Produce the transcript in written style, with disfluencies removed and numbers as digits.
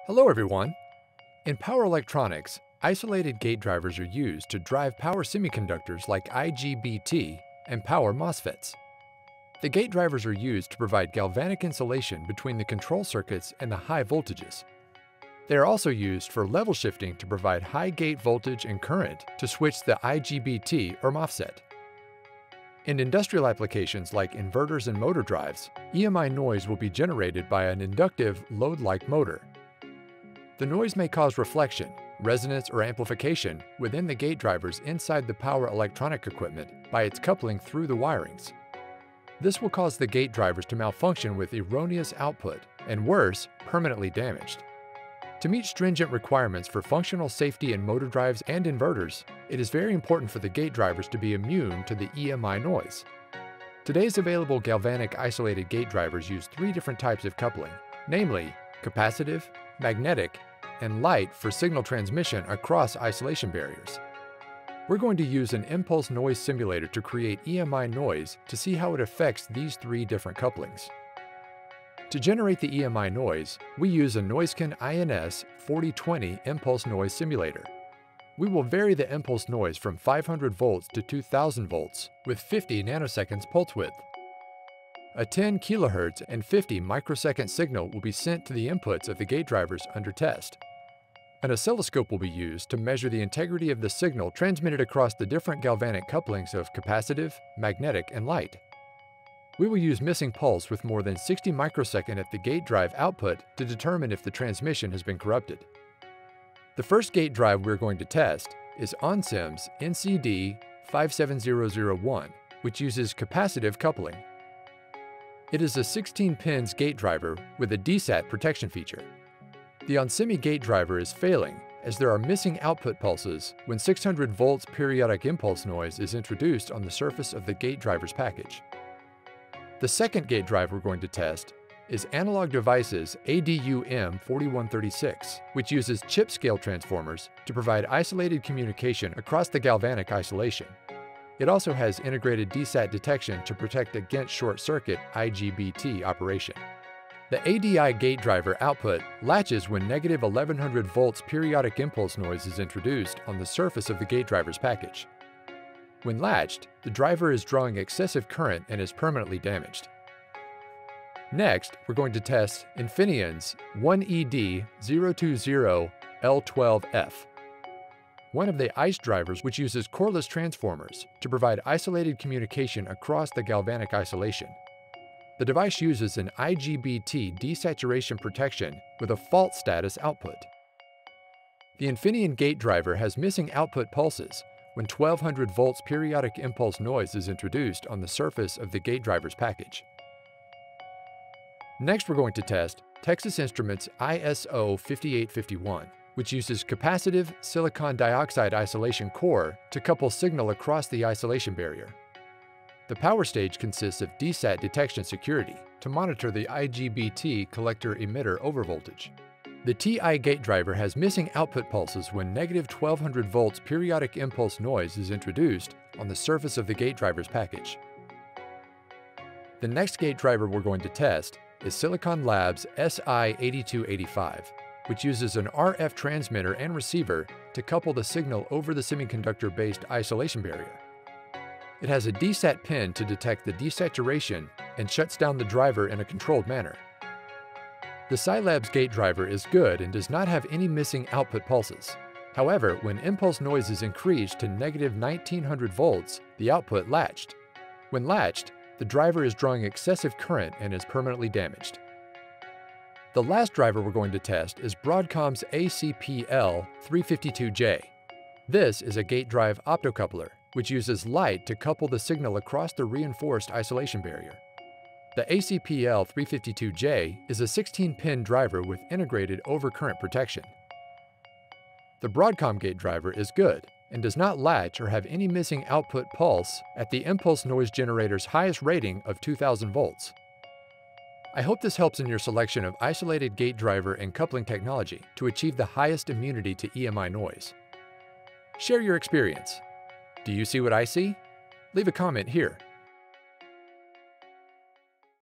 Hello everyone! In power electronics, isolated gate drivers are used to drive power semiconductors like IGBT and power MOSFETs. The gate drivers are used to provide galvanic insulation between the control circuits and the high voltages. They are also used for level shifting to provide high gate voltage and current to switch the IGBT or MOSFET. In industrial applications like inverters and motor drives, EMI noise will be generated by an inductive load-like motor. The noise may cause reflection, resonance, or amplification within the gate drivers inside the power electronic equipment by its coupling through the wirings. This will cause the gate drivers to malfunction with erroneous output and, worse, permanently damaged. To meet stringent requirements for functional safety in motor drives and inverters, it is very important for the gate drivers to be immune to the EMI noise. Today's available galvanic isolated gate drivers use three different types of coupling, namely capacitive, magnetic, and light for signal transmission across isolation barriers. We're going to use an impulse noise simulator to create EMI noise to see how it affects these three different couplings. To generate the EMI noise, we use a Noisecon INS 4020 impulse noise simulator. We will vary the impulse noise from 500 volts to 2000 volts with 50 nanoseconds pulse width. A 10 kHz and 50 microsecond signal will be sent to the inputs of the gate drivers under test. An oscilloscope will be used to measure the integrity of the signal transmitted across the different galvanic couplings of capacitive, magnetic, and light. We will use missing pulse with more than 60 microsecond at the gate drive output to determine if the transmission has been corrupted. The first gate drive we're going to test is Onsemi's NCD 57001, which uses capacitive coupling. It is a 16 pins gate driver with a DSAT protection feature. The Onsemi gate driver is failing as there are missing output pulses when 600 volts periodic impulse noise is introduced on the surface of the gate driver's package. The second gate drive we're going to test is Analog Devices ADU-M 4136, which uses chip-scale transformers to provide isolated communication across the galvanic isolation. It also has integrated DSAT detection to protect against short-circuit IGBT operation. The ADI gate driver output latches when negative 1100 volts periodic impulse noise is introduced on the surface of the gate driver's package. When latched, the driver is drawing excessive current and is permanently damaged. Next, we're going to test Infineon's 1ED020L12F, one of the ICE drivers which uses coreless transformers to provide isolated communication across the galvanic isolation. The device uses an IGBT desaturation protection with a fault status output. The Infineon gate driver has missing output pulses when 1200 volts periodic impulse noise is introduced on the surface of the gate driver's package. Next, we're going to test Texas Instruments ISO 5851, which uses capacitive silicon dioxide isolation core to couple signal across the isolation barrier. The power stage consists of DSAT detection security to monitor the IGBT collector-emitter overvoltage. The TI gate driver has missing output pulses when negative 1200 volts periodic impulse noise is introduced on the surface of the gate driver's package. The next gate driver we're going to test is Silicon Labs SI8285, which uses an RF transmitter and receiver to couple the signal over the semiconductor-based isolation barrier. It has a DSAT pin to detect the desaturation and shuts down the driver in a controlled manner. The Silabs gate driver is good and does not have any missing output pulses. However, when impulse noise is increased to negative 1900 volts, the output latched. When latched, the driver is drawing excessive current and is permanently damaged. The last driver we're going to test is Broadcom's ACPL352J. This is a gate drive optocoupler, which uses light to couple the signal across the reinforced isolation barrier. The ACPL352J is a 16-pin driver with integrated overcurrent protection. The Broadcom gate driver is good and does not latch or have any missing output pulse at the impulse noise generator's highest rating of 2000 volts. I hope this helps in your selection of isolated gate driver and coupling technology to achieve the highest immunity to EMI noise. Share your experience. Do you see what I see? Leave a comment here.